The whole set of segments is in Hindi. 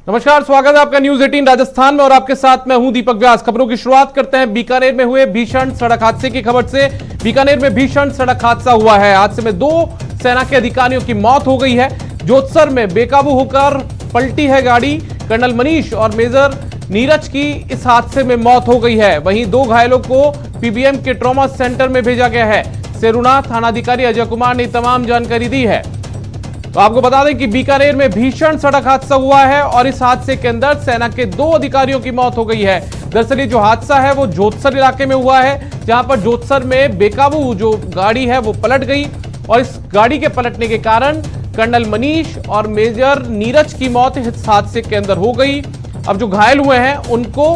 नमस्कार, स्वागत है आपका न्यूज 18 राजस्थान में और आपके साथ मैं हूं दीपक व्यास। खबरों की शुरुआत करते हैं बीकानेर में हुए भीषण सड़क हादसे की खबर से। बीकानेर में भीषण सड़क हादसा हुआ है। हादसे में 2 सेना के अधिकारियों की मौत हो गई है। जोतसर में बेकाबू होकर पलटी है गाड़ी। कर्नल मनीष और मेजर नीरज की इस हादसे में मौत हो गई है। वहीं 2 घायलों को पीबीएम के ट्रॉमा सेंटर में भेजा गया है। सेरुना थानाधिकारी अजय कुमार ने तमाम जानकारी दी है। तो आपको बता दें कि बीकानेर में भीषण सड़क हादसा हुआ है और इस हादसे के अंदर सेना के 2 अधिकारियों की मौत हो गई है। दरअसल ये जो हादसा है वो जोतसर इलाके में हुआ है, जहां पर जोतसर में बेकाबू जो गाड़ी है वो पलट गई और इस गाड़ी के पलटने के कारण कर्नल मनीष और मेजर नीरज की मौत इस हादसे के अंदर हो गई। अब जो घायल हुए हैं उनको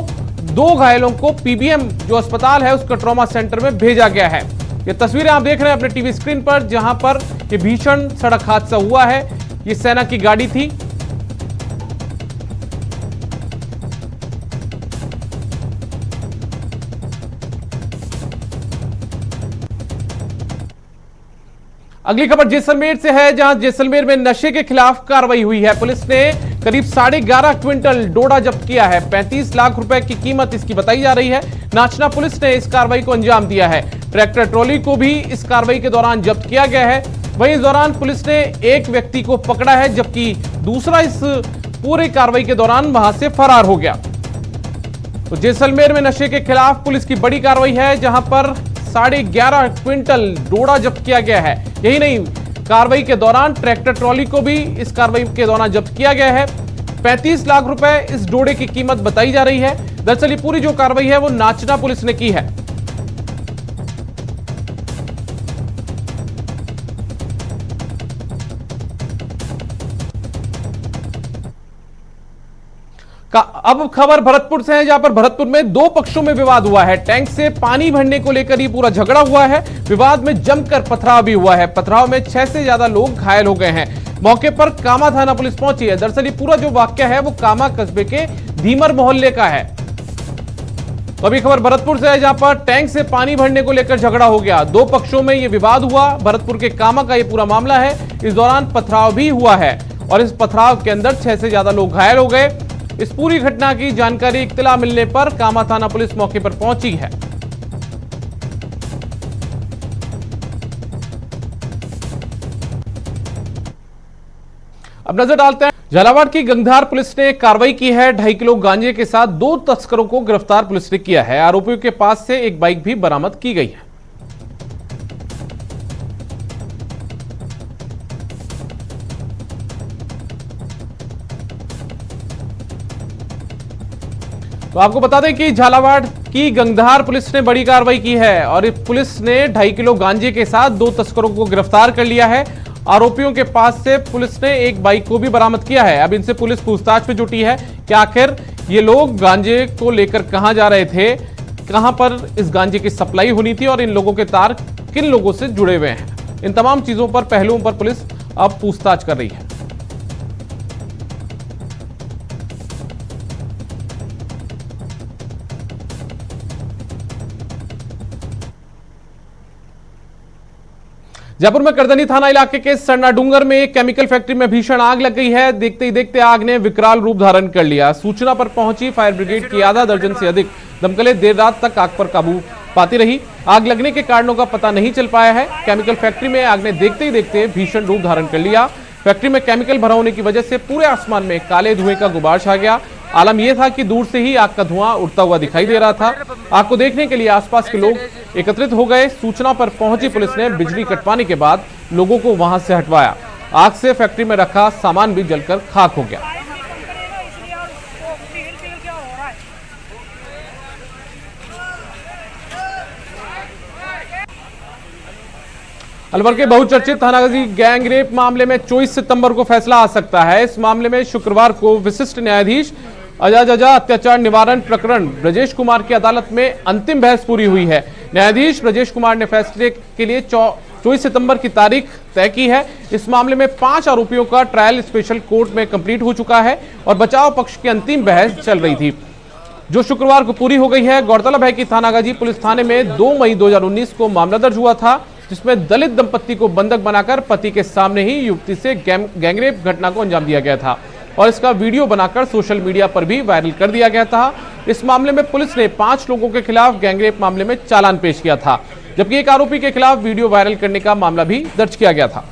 2 घायलों को पीबीएम जो अस्पताल है उसका ट्रॉमा सेंटर में भेजा गया है। ये तस्वीरें आप देख रहे हैं अपने टीवी स्क्रीन पर, जहां पर ये भीषण सड़क हादसा हुआ है। ये सेना की गाड़ी थी। अगली खबर जैसलमेर से है, जहां जैसलमेर में नशे के खिलाफ कार्रवाई हुई है। पुलिस ने करीब 11.5 क्विंटल डोडा जब्त किया है। 35 लाख रुपए की कीमत इसकी बताई जा रही है। नाचना पुलिस ने इस कार्रवाई को अंजाम दिया है। ट्रैक्टर ट्रॉली को भी इस कार्रवाई के दौरान जब्त किया गया है। वहीं इस दौरान पुलिस ने एक व्यक्ति को पकड़ा है, जबकि दूसरा इस पूरी कार्रवाई के दौरान वहां से फरार हो गया। तो जैसलमेर में नशे के खिलाफ पुलिस की बड़ी कार्रवाई है, जहां पर 11.5 क्विंटल डोडा जब्त किया गया है। यही नहीं, कार्रवाई के दौरान ट्रैक्टर ट्रॉली को भी इस कार्रवाई के दौरान जब्त किया गया है। 35 लाख रुपए इस डोडे की कीमत बताई जा रही है। दरअसल पूरी जो कार्रवाई है वो नाचना पुलिस ने की है। अब खबर भरतपुर से है, जहां पर भरतपुर में 2 पक्षों में विवाद हुआ है। टैंक से पानी भरने को लेकर ये पूरा झगड़ा हुआ है। विवाद में जमकर पथराव भी हुआ है। पथराव में 6 से ज्यादा लोग घायल हो गए हैं। मौके पर कामा थाना पुलिस पहुंची है। दरअसल ये पूरा जो वाकया है वो कामा कस्बे के धीमर मोहल्ले का है। तो अभी खबर भरतपुर से है, जहां पर टैंक से पानी भरने को लेकर झगड़ा हो गया। 2 पक्षों में ये विवाद हुआ। भरतपुर के कामा का ये पूरा मामला है। इस दौरान पथराव भी हुआ है और इस पथराव के अंदर 6 से ज्यादा लोग घायल हो गए। इस पूरी घटना की जानकारी इत्तला मिलने पर कामा थाना पुलिस मौके पर पहुंची है। अब नजर डालते हैं, झालावाड़ की गंगधार पुलिस ने कार्रवाई की है। 2.5 किलो गांजे के साथ 2 तस्करों को गिरफ्तार पुलिस ने किया है। आरोपियों के पास से एक बाइक भी बरामद की गई है। तो आपको बता दें कि झालावाड़ की गंगधार पुलिस ने बड़ी कार्रवाई की है और पुलिस ने 2.5 किलो गांजे के साथ 2 तस्करों को गिरफ्तार कर लिया है। आरोपियों के पास से पुलिस ने एक बाइक को भी बरामद किया है। अब इनसे पुलिस पूछताछ में जुटी है कि आखिर ये लोग गांजे को लेकर कहां जा रहे थे, कहां पर इस गांजे की सप्लाई होनी थी और इन लोगों के तार किन लोगों से जुड़े हुए हैं। इन तमाम चीजों पर, पहलुओं पर पुलिस अब पूछताछ कर रही है। जयपुर में करदनी थाना इलाके के सरना डूंगर में एक केमिकल फैक्ट्री में भीषण आग लग गई है। देखते ही देखते आग ने विकराल रूप धारण कर लिया। सूचना पर पहुंची फायर ब्रिगेड की आधा दर्जन से अधिक दमकलें देर रात तक आग पर काबू पाती रही। आग लगने के कारणों का पता नहीं चल पाया है। केमिकल फैक्ट्री में आग ने देखते ही देखते भीषण रूप धारण कर लिया। फैक्ट्री में केमिकल भरा होने की वजह से पूरे आसमान में काले धुएं का गुबार छा गया। आलम यह था कि दूर से ही आग का धुआं उड़ता हुआ दिखाई दे रहा था। आग को देखने के लिए आसपास के लोग एकत्रित हो गए। सूचना पर पहुंची पुलिस ने बिजली कटवाने के बाद लोगों को वहां से हटवाया। आग से फैक्ट्री में रखा सामान भी जलकर खाक हो गया। अलवर के बहुचर्चित थानागाजी गैंग रेप मामले में 24 सितंबर को फैसला आ सकता है। इस मामले में शुक्रवार को विशिष्ट न्यायाधीश अजाजजा अत्याचार निवारण प्रकरण ब्रजेश कुमार की अदालत में अंतिम बहस पूरी हुई है। न्यायाधीश ब्रजेश कुमार ने फैसले के लिए 24 सितंबर की तारीख तय की है। इस मामले में 5 आरोपियों का ट्रायल स्पेशल कोर्ट में कंप्लीट हो चुका है और बचाव पक्ष की अंतिम बहस चल रही थी, जो शुक्रवार को पूरी हो गई है। गौरतलब है कि थानागाजी पुलिस थाने में 2 मई 2019 को मामला दर्ज हुआ था, जिसमें दलित दंपत्ति को बंधक बनाकर पति के सामने ही युवती से गैंगरेप घटना को अंजाम दिया गया था। और इसका वीडियो बनाकर सोशल मीडिया पर भी वायरल कर दिया गया था। इस मामले में पुलिस ने 5 लोगों के खिलाफ गैंगरेप मामले में चालान पेश किया था, जबकि एक आरोपी के खिलाफ वीडियो वायरल करने का मामला भी दर्ज किया गया था।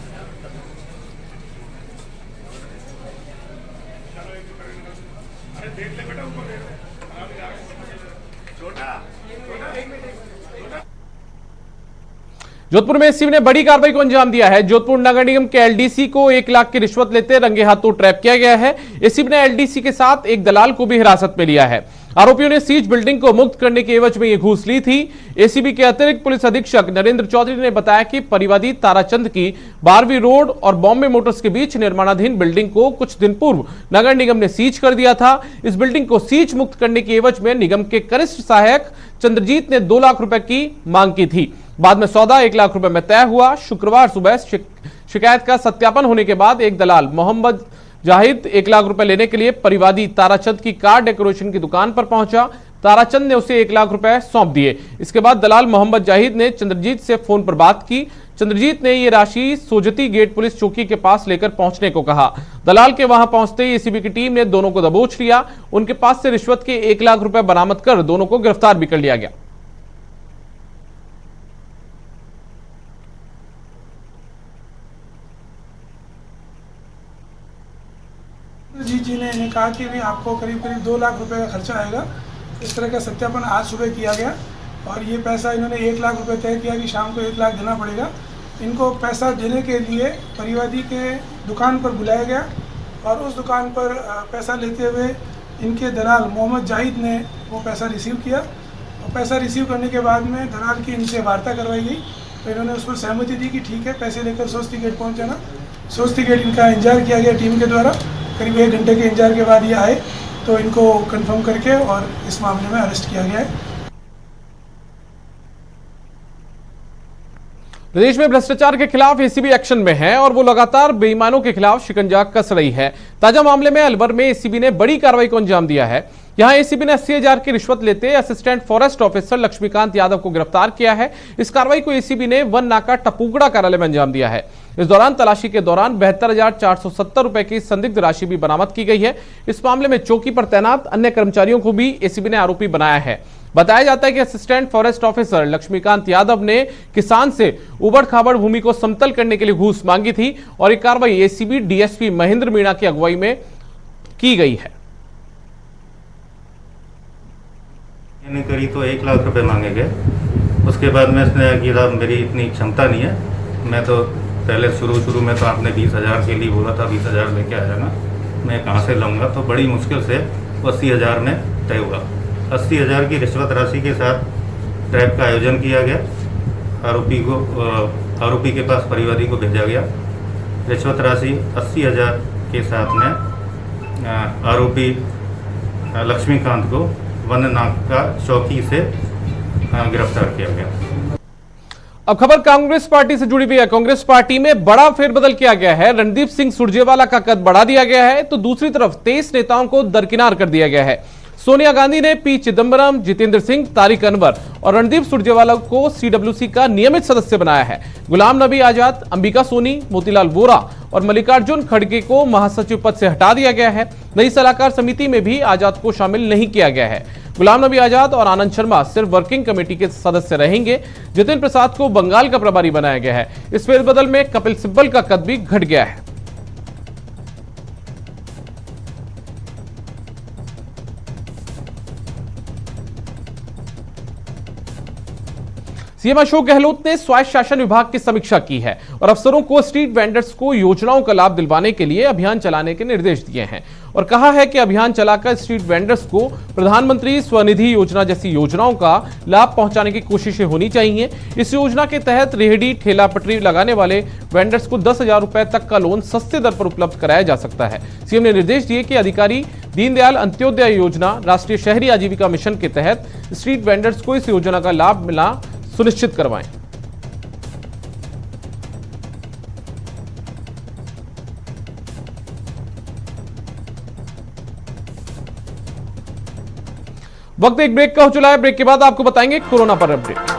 जोधपुर में एसीबी ने बड़ी कार्रवाई को अंजाम दिया है। जोधपुर नगर निगम के एलडीसी को 1 लाख की रिश्वत लेते रंगे हाथों ट्रैप किया गया है। एसीबी ने एलडीसी के साथ एक दलाल को भी हिरासत में लिया है। आरोपियों ने सीज बिल्डिंग को मुक्त करने के एवज में यह घूस ली थी। एसीबी के अतिरिक्त पुलिस अधीक्षक नरेंद्र चौधरी ने बताया कि परिवादी ताराचंद की 12वीं रोड और बॉम्बे मोटर्स के बीच निर्माणाधीन बिल्डिंग को कुछ दिन पूर्व नगर निगम ने सीज कर दिया था। इस बिल्डिंग को सीज मुक्त करने के एवज में निगम के कनिष्ठ सहायक चंद्रजीत ने 2 लाख रुपए की मांग की थी। बाद में सौदा 1 लाख रुपए में तय हुआ। शुक्रवार सुबह शिकायत का सत्यापन होने के बाद एक दलाल मोहम्मद जाहिद 1 लाख रुपए लेने के लिए परिवादी ताराचंद की कार डेकोरेशन की दुकान पर पहुंचा। ताराचंद ने उसे 1 लाख रुपए सौंप दिए। इसके बाद दलाल मोहम्मद जाहिद ने चंद्रजीत से फोन पर बात की। चंद्रजीत ने ये राशि सोजती गेट पुलिस चौकी के पास लेकर पहुंचने को कहा। दलाल के वहां पहुंचते ही एसीबी की टीम ने दोनों को दबोच लिया। उनके पास से रिश्वत के 1 लाख रुपए बरामद कर दोनों को गिरफ्तार भी कर लिया गया। जी ने इन्हें कहा कि भी आपको करीब करीब 2 लाख रुपए का खर्चा आएगा। इस तरह का सत्यापन आज सुबह किया गया और ये पैसा इन्होंने 1 लाख रुपए तय किया कि शाम को 1 लाख देना पड़ेगा। इनको पैसा देने के लिए परिवादी के दुकान पर बुलाया गया और उस दुकान पर पैसा लेते हुए इनके दलाल मोहम्मद जाहिद ने वो पैसा रिसीव किया और पैसा रिसीव करने के बाद में दलाल की इनसे वार्ता करवाई गई तो इन्होंने उस पर सहमति दी कि ठीक है, पैसे लेकर सोस्ती गेट पहुँच जाना। सोस्ती गेट इनका इंतजार किया गया टीम के द्वारा। करीब 1 घंटे के इंतजार के बाद ये आए तो इनको कंफर्म करके और इस मामले में अरेस्ट किया गया है। प्रदेश में भ्रष्टाचार के खिलाफ एसीबी एक्शन में है और वो लगातार बेईमानों के खिलाफ शिकंजा कस रही है। ताजा मामले में अलवर में एसीबी ने बड़ी कार्रवाई को अंजाम दिया है। यहां एसीबी ने 80,000 की रिश्वत लेते assistant forest officer Laxmikant Yadav को गिरफ्तार किया है। इस कार्रवाई को एसीबी ने वन नाका टपुगड़ा कार्यालय में अंजाम दिया है। इस दौरान तलाशी के दौरान 72,470 रुपए की संदिग्ध राशि भी बरामद की गई है। इस मामले में चौकी पर तैनात अन्य कर्मचारियों को भी एसीबी ने आरोपी बनाया है। बताया जाता है कि assistant forest officer Laxmikant Yadav ने किसान से उबड़ खाबड़ भूमि को समतल करने के लिए घूस मांगी थी और ये कार्रवाई एसीबी डीएसपी महेंद्र मीणा की अगुवाई में की गई है। मैंने करी तो 1 लाख रुपए मांगे गए। उसके बाद में इसने कि मेरी इतनी क्षमता नहीं है, मैं तो पहले शुरू में तो आपने 20,000 के लिए बोला था, 20,000 लेके आ जाना, मैं कहाँ से लाऊंगा। तो बड़ी मुश्किल से 80,000 में तय हुआ। 80,000 की रिश्वत राशि के साथ ट्रैप का आयोजन किया गया। आरोपी के पास परिवादी को भेजा गया। रिश्वत राशि 80,000 के साथ में आरोपी लक्ष्मीकांत को वन नाका चौकी से गिरफ्तार किया गया। अब खबर कांग्रेस पार्टी से जुड़ी हुई है। कांग्रेस पार्टी में बड़ा फेरबदल किया गया है। रणदीप सिंह सुरजेवाला का कद बढ़ा दिया गया है तो दूसरी तरफ 23 नेताओं को दरकिनार कर दिया गया है। सोनिया गांधी ने पी चिदंबरम, जितेंद्र सिंह, तारिक अनवर और रणदीप सुरजेवाला को सीडब्ल्यूसी का नियमित सदस्य बनाया है। गुलाम नबी आजाद, अंबिका सोनी, मोतीलाल वोरा और मल्लिकार्जुन खड़गे को महासचिव पद से हटा दिया गया है। नई सलाहकार समिति में भी आजाद को शामिल नहीं किया गया है। गुलाम नबी आजाद और आनंद शर्मा सिर्फ वर्किंग कमेटी के सदस्य रहेंगे। जितिन प्रसाद को बंगाल का प्रभारी बनाया गया है। इस फेरबदल में कपिल सिब्बल का कद भी घट गया है। सीएम अशोक गहलोत ने स्वायत्त शासन विभाग की समीक्षा की है और अफसरों को स्ट्रीट वेंडर्स को योजनाओं का लाभ दिलवाने के लिए अभियान चलाने के निर्देश दिए हैं और कहा है कि अभियान चलाकर स्ट्रीट वेंडर्स को प्रधानमंत्री स्वनिधि योजना जैसी योजनाओं का लाभ पहुंचाने की कोशिशें होनी चाहिए। इस योजना के तहत रेहड़ी ठेला पटरी लगाने वाले वेंडर्स को 10,000 रुपए तक का लोन सस्ते दर पर उपलब्ध कराया जा सकता है। सीएम ने निर्देश दिए कि अधिकारी दीनदयाल अंत्योदय योजना, राष्ट्रीय शहरी आजीविका मिशन के तहत स्ट्रीट वेंडर्स को इस योजना का लाभ मिलना सुनिश्चित करवाएं। वक्त एक ब्रेक का हो चला है। ब्रेक के बाद आपको बताएंगे कोरोना पर अपडेट।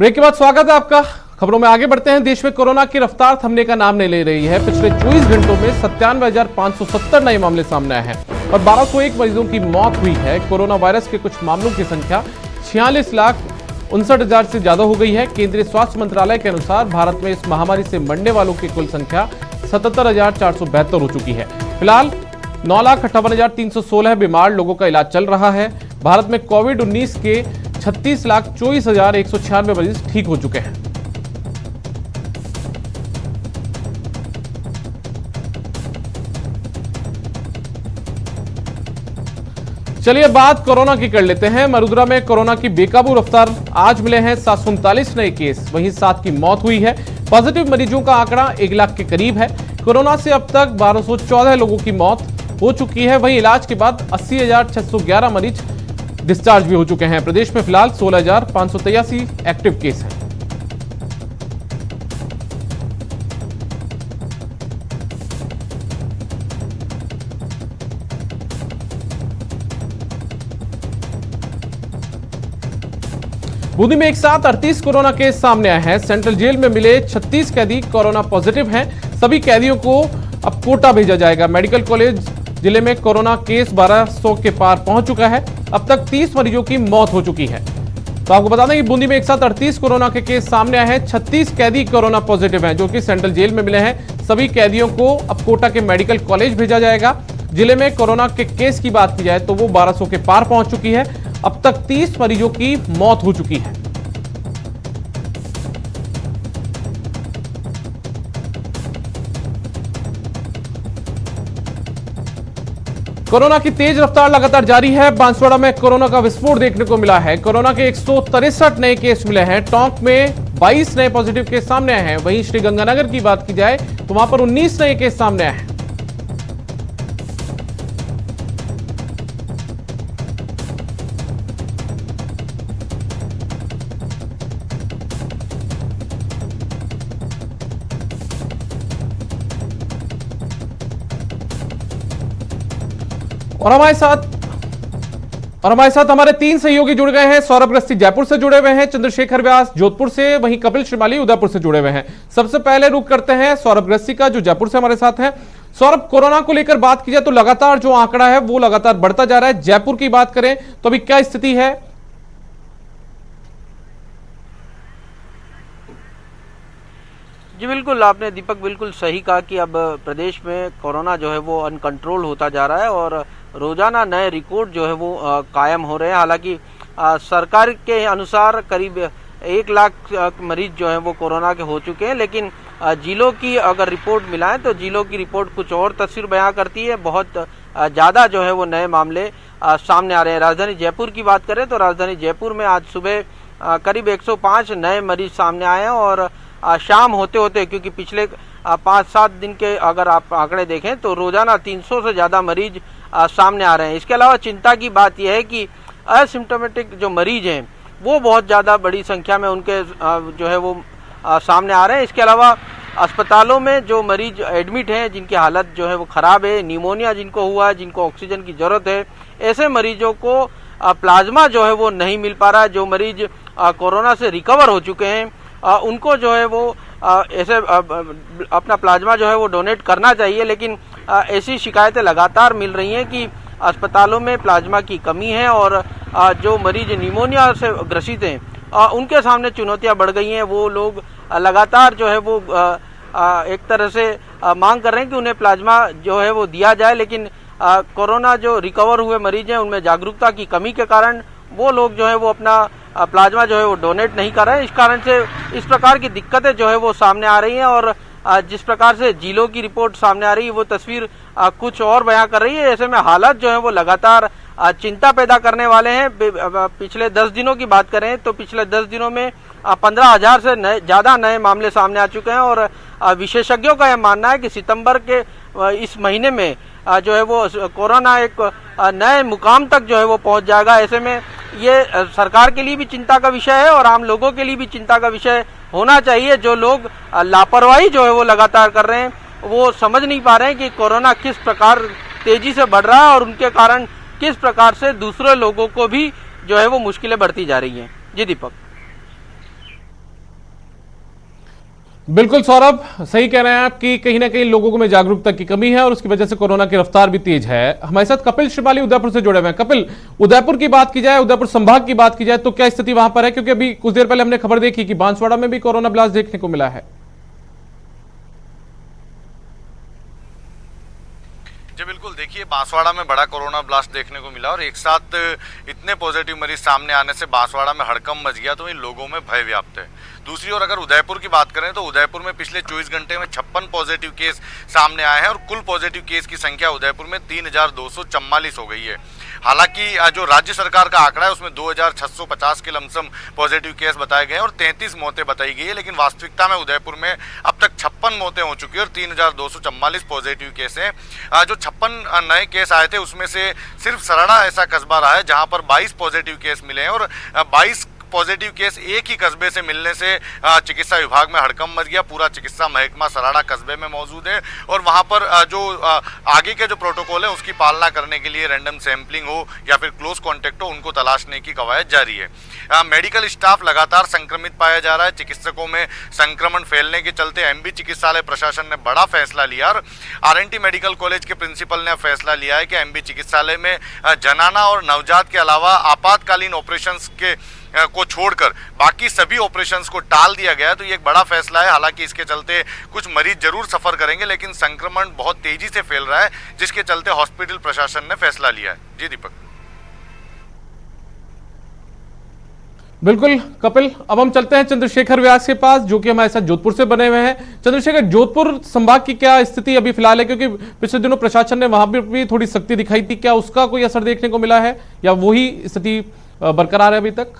ब्रेक के बाद स्वागत है आपका। खबरों में आगे बढ़ते हैं। देश में कोरोना की रफ्तार थमने का नाम नहीं ले रही है। पिछले 24 घंटों में 97,570 नए मामले सामने आए हैं और 1201 मरीजों की मौत हुई है। कोरोना वायरस के कुछ मामलों की संख्या 46,59,000 से ज्यादा हो गई है। केंद्रीय स्वास्थ्य मंत्रालय के अनुसार भारत में इस महामारी से मरने वालों की कुल संख्या 77,472 हो चुकी है। फिलहाल 9,58,316 बीमार लोगों का इलाज चल रहा है। भारत में कोविड-19 के 36,24,196 मरीज ठीक हो चुके हैं। चलिए बात कोरोना की कर लेते हैं। मरुद्रा में कोरोना की बेकाबू रफ्तार। आज मिले हैं 739 नए केस, वहीं 7 की मौत हुई है। पॉजिटिव मरीजों का आंकड़ा 1 लाख के करीब है। कोरोना से अब तक 1214 लोगों की मौत हो चुकी है। वहीं इलाज के बाद 80,611 मरीज डिस्चार्ज भी हो चुके हैं। प्रदेश में फिलहाल 16,583 एक्टिव केस हैं। बूंदी में एक साथ 38 कोरोना केस सामने आए हैं। सेंट्रल जेल में मिले 36 कैदी कोरोना पॉजिटिव हैं। सभी कैदियों को अब कोटा भेजा जाएगा। मेडिकल कॉलेज जिले में कोरोना केस 1200 के पार पहुंच चुका है। अब तक 30 मरीजों की मौत हो चुकी है। तो आपको बता दें कि बूंदी में एक साथ 38 कोरोना के केस सामने आए हैं। 36 कैदी कोरोना पॉजिटिव हैं जो कि सेंट्रल जेल में मिले हैं। सभी कैदियों को अब कोटा के मेडिकल कॉलेज भेजा जाएगा। जिले में कोरोना के केस की बात की जाए तो वो 1200 के पार पहुंच चुकी है। अब तक 30 मरीजों की मौत हो चुकी है। कोरोना की तेज रफ्तार लगातार जारी है। बांसवाड़ा में कोरोना का विस्फोट देखने को मिला है। कोरोना के 163 नए केस मिले हैं। टोंक में 22 नए पॉजिटिव केस सामने आए हैं। वहीं श्रीगंगानगर की बात की जाए तो वहां पर 19 नए केस सामने आए हैं। और हमारे साथ हमारे 3 सहयोगी जुड़ गए हैं। सौरभ अग्रस्ती जयपुर से जुड़े हुए हैं, चंद्रशेखर व्यास जोधपुर से, वहीं कपिल श्रीमाली उदयपुर से जुड़े हुए हैं। सबसे पहले रुक करते हैं सौरभ अग्रस्ती का, जो जयपुर से हमारे साथ हैं। सौरभ, कोरोना को लेकर बात की जाए तो लगातार जो आंकड़ा है वो लगातार बढ़ता जा रहा है। जयपुर की बात करें तो अभी क्या स्थिति है? जी बिल्कुल, आपने दीपक बिल्कुल सही कहा कि अब प्रदेश में कोरोना जो है वो अनकंट्रोल होता जा रहा है और रोजाना नए रिकॉर्ड जो है वो कायम हो रहे हैं। हालांकि सरकार के अनुसार करीब 1 लाख मरीज जो है वो कोरोना के हो चुके हैं, लेकिन जिलों की अगर रिपोर्ट मिलाएं तो जिलों की रिपोर्ट कुछ और तस्वीर बयां करती है। बहुत ज़्यादा जो है वो नए मामले सामने आ रहे हैं। राजधानी जयपुर की बात करें तो राजधानी जयपुर में आज सुबह करीब 105 नए मरीज सामने आए हैं और शाम होते होते, क्योंकि पिछले 5-7 दिन के अगर आप आंकड़े देखें तो रोजाना 300 से ज़्यादा मरीज सामने आ रहे हैं। इसके अलावा चिंता की बात यह है कि असिम्टोमेटिक जो मरीज हैं वो बहुत ज़्यादा बड़ी संख्या में उनके जो है वो सामने आ रहे हैं। इसके अलावा अस्पतालों में जो मरीज एडमिट हैं, जिनकी हालत जो है वो ख़राब है, निमोनिया जिनको हुआ है, जिनको ऑक्सीजन की ज़रूरत है, ऐसे मरीजों को प्लाज्मा जो है वो नहीं मिल पा रहा है। जो मरीज कोरोना से रिकवर हो चुके हैं उनको जो है वो ऐसे अपना प्लाज्मा जो है वो डोनेट करना चाहिए, लेकिन ऐसी शिकायतें लगातार मिल रही हैं कि अस्पतालों में प्लाज्मा की कमी है और जो मरीज निमोनिया से ग्रसित हैं उनके सामने चुनौतियां बढ़ गई हैं। वो लोग लगातार जो है वो एक तरह से मांग कर रहे हैं कि उन्हें प्लाज्मा जो है वो दिया जाए, लेकिन कोरोना जो रिकवर हुए मरीज हैं उनमें जागरूकता की कमी के कारण वो लोग जो है वो अपना प्लाज्मा जो है वो डोनेट नहीं कर रहे हैं। इस कारण से इस प्रकार की दिक्कतें जो है वो सामने आ रही हैं और जिस प्रकार से जिलों की रिपोर्ट सामने आ रही है वो तस्वीर कुछ और बयां कर रही है। ऐसे में हालात जो है वो लगातार चिंता पैदा करने वाले हैं। पिछले 10 दिनों की बात करें तो पिछले 10 दिनों में 15,000 से ज़्यादा नए मामले सामने आ चुके हैं और विशेषज्ञों का यह मानना है कि सितंबर के इस महीने में जो है वो कोरोना एक नए मुकाम तक जो है वो पहुंच जाएगा। ऐसे में ये सरकार के लिए भी चिंता का विषय है और आम लोगों के लिए भी चिंता का विषय होना चाहिए। जो लोग लापरवाही जो है वो लगातार कर रहे हैं, वो समझ नहीं पा रहे हैं कि कोरोना किस प्रकार तेजी से बढ़ रहा है और उनके कारण किस प्रकार से दूसरे लोगों को भी जो है वो मुश्किलें बढ़ती जा रही हैं। जी दीपक। बिल्कुल सौरभ, सही कह रहे हैं आप कि कहीं ना कहीं लोगों में जागरूकता की कमी है और उसकी वजह से कोरोना की रफ्तार भी तेज है। हमारे साथ कपिल श्रीमाली उदयपुर से जुड़े हुए हैं। कपिल, उदयपुर की बात की जाए, उदयपुर संभाग की बात की जाए तो क्या स्थिति वहां पर है? क्योंकि अभी कुछ देर पहले हमने खबर देखी कि बांसवाड़ा में भी कोरोना ब्लास्ट देखने को मिला है। जी बिल्कुल, देखिए बांसवाड़ा में बड़ा कोरोना ब्लास्ट देखने को मिला और एक साथ इतने पॉजिटिव मरीज सामने आने से बांसवाड़ा में हड़कंप मच गया, तो इन लोगों में भय व्याप्त है। दूसरी ओर अगर उदयपुर की बात करें तो उदयपुर में पिछले 24 घंटे में 56 पॉजिटिव केस सामने आए हैं और कुल पॉजिटिव केस की संख्या उदयपुर में 3244 हो गई है। हालांकि जो राज्य सरकार का आंकड़ा है उसमें 2650 के लमसम पॉजिटिव केस बताए गए हैं और 33 मौतें बताई गई है, लेकिन वास्तविकता में उदयपुर में अब तक 56 मौतें हो चुकी है और 3244 पॉजिटिव केस हैं। जो 56 नए केस आए थे उसमें से सिर्फ सराड़ा ऐसा कस्बा रहा है जहां पर 22 पॉजिटिव केस मिले हैं और 22 पॉजिटिव केस एक ही कस्बे से मिलने से चिकित्सा विभाग में हड़कंप मच गया। पूरा चिकित्सा महकमा सराड़ा कस्बे में मौजूद है और वहां पर जो आगे के जो प्रोटोकॉल है उसकी पालना करने के लिए रैंडम सैंपलिंग हो या फिर क्लोज कॉन्टैक्ट हो, उनको तलाशने की कवायद जारी है। मेडिकल स्टाफ लगातार संक्रमित पाया जा रहा है। चिकित्सकों में संक्रमण फैलने के चलते एमबी चिकित्सालय प्रशासन ने बड़ा फैसला लिया और आरएनटी मेडिकल कॉलेज के प्रिंसिपल ने फैसला लिया है कि एमबी चिकित्सालय में जनाना और नवजात के अलावा आपातकालीन ऑपरेशंस के को छोड़कर बाकी सभी ऑपरेशंस को टाल दिया गया है। तो ये एक बड़ा फैसला है। हालांकि इसके चलते कुछ मरीज जरूर सफर करेंगे, लेकिन संक्रमण बहुत तेजी से फैल रहा है, जिसके चलते हॉस्पिटल प्रशासन ने फैसला लिया है। जी दीपक। बिल्कुल कपिल, अब हम चलते हैं चंद्रशेखर व्यास के पास जो कि हमारे साथ जोधपुर से बने हुए हैं। चंद्रशेखर, जोधपुर संभाग की क्या स्थिति अभी फिलहाल है? क्योंकि पिछले दिनों प्रशासन ने वहां पर भी थोड़ी सख्ती दिखाई थी, क्या उसका कोई असर देखने को मिला है या वही स्थिति बरकरार है अभी तक?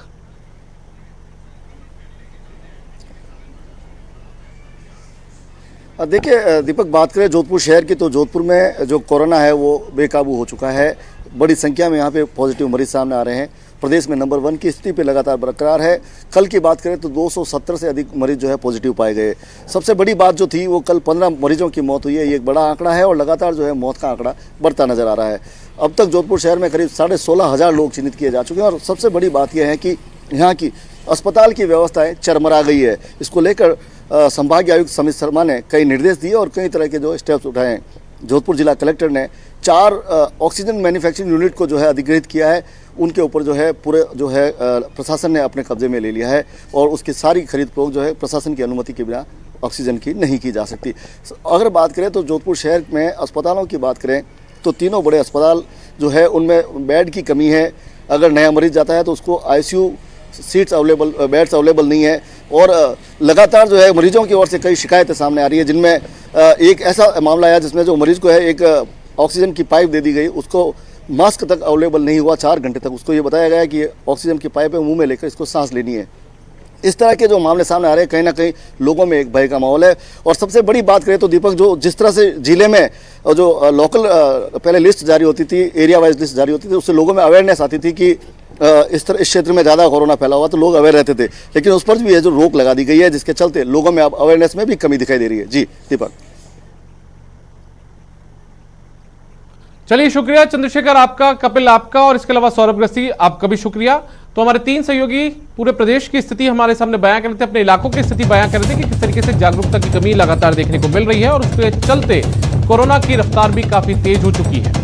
देखिए दीपक, बात करें जोधपुर शहर की तो जोधपुर में जो कोरोना है वो बेकाबू हो चुका है। बड़ी संख्या में यहाँ पे पॉजिटिव मरीज सामने आ रहे हैं। प्रदेश में नंबर 1 की स्थिति पे लगातार बरकरार है। कल की बात करें तो 270 से अधिक मरीज जो है पॉजिटिव पाए गए। सबसे बड़ी बात जो थी वो कल 15 मरीजों की मौत हुई है। ये एक बड़ा आंकड़ा है और लगातार जो है मौत का आंकड़ा बढ़ता नजर आ रहा है। अब तक जोधपुर शहर में करीब 16,500 लोग चिन्हित किए जा चुके हैं और सबसे बड़ी बात यह है कि यहाँ की अस्पताल की व्यवस्थाएं चरमरा गई है। इसको लेकर संभागीय आयुक्त समित शर्मा ने कई निर्देश दिए और कई तरह के जो स्टेप्स उठाए हैं। जोधपुर जिला कलेक्टर ने 4 ऑक्सीजन मैन्युफैक्चरिंग यूनिट को जो है अधिग्रहित किया है। उनके ऊपर जो है पूरे जो है प्रशासन ने अपने कब्जे में ले लिया है और उसकी सारी खरीद फरोख्त जो है प्रशासन की अनुमति के बिना ऑक्सीजन की नहीं की जा सकती। अगर बात करें तो जोधपुर शहर में अस्पतालों की बात करें तो तीनों बड़े अस्पताल जो है उनमें बेड की कमी है। अगर नया मरीज जाता है तो उसको ICU seats available, beds available नहीं है और लगातार जो है मरीजों की ओर से कई शिकायतें सामने आ रही है, जिनमें एक ऐसा मामला आया जिसमें जो मरीज को है एक ऑक्सीजन की पाइप दे दी गई, उसको मास्क तक अवेलेबल नहीं हुआ 4 घंटे तक। उसको ये बताया गया कि ऑक्सीजन की पाइप है, मुंह में लेकर इसको सांस लेनी है। इस तरह के जो मामले सामने आ रहे हैं कहीं ना कहीं लोगों में एक भय का माहौल है। और सबसे बड़ी बात करें तो दीपक, जो जिस तरह से जिले में जो लोकल पहले लिस्ट जारी होती थी, एरिया वाइज लिस्ट जारी होती थी, उससे लोगों में अवेयरनेस आती थी कि इस क्षेत्र में ज़्यादा कोरोना फैला हुआ तो लोग अवेयर रहते थे, लेकिन उस पर भी ये जो रोक लगा दी गई है जिसके चलते लोगों में अब अवेयरनेस में भी कमी दिखाई दे रही है। जी दीपक। चलिए, शुक्रिया चंद्रशेखर आपका, कपिल आपका और इसके अलावा सौरभ ग्रस्ती आपका भी शुक्रिया। तो हमारे 3 सहयोगी पूरे प्रदेश की स्थिति हमारे सामने बयां कर रहे थे, अपने इलाकों की स्थिति बयां कर रहे थे कि किस तरीके से जागरूकता की कमी लगातार देखने को मिल रही है और उसके चलते कोरोना की रफ्तार भी काफी तेज हो चुकी है।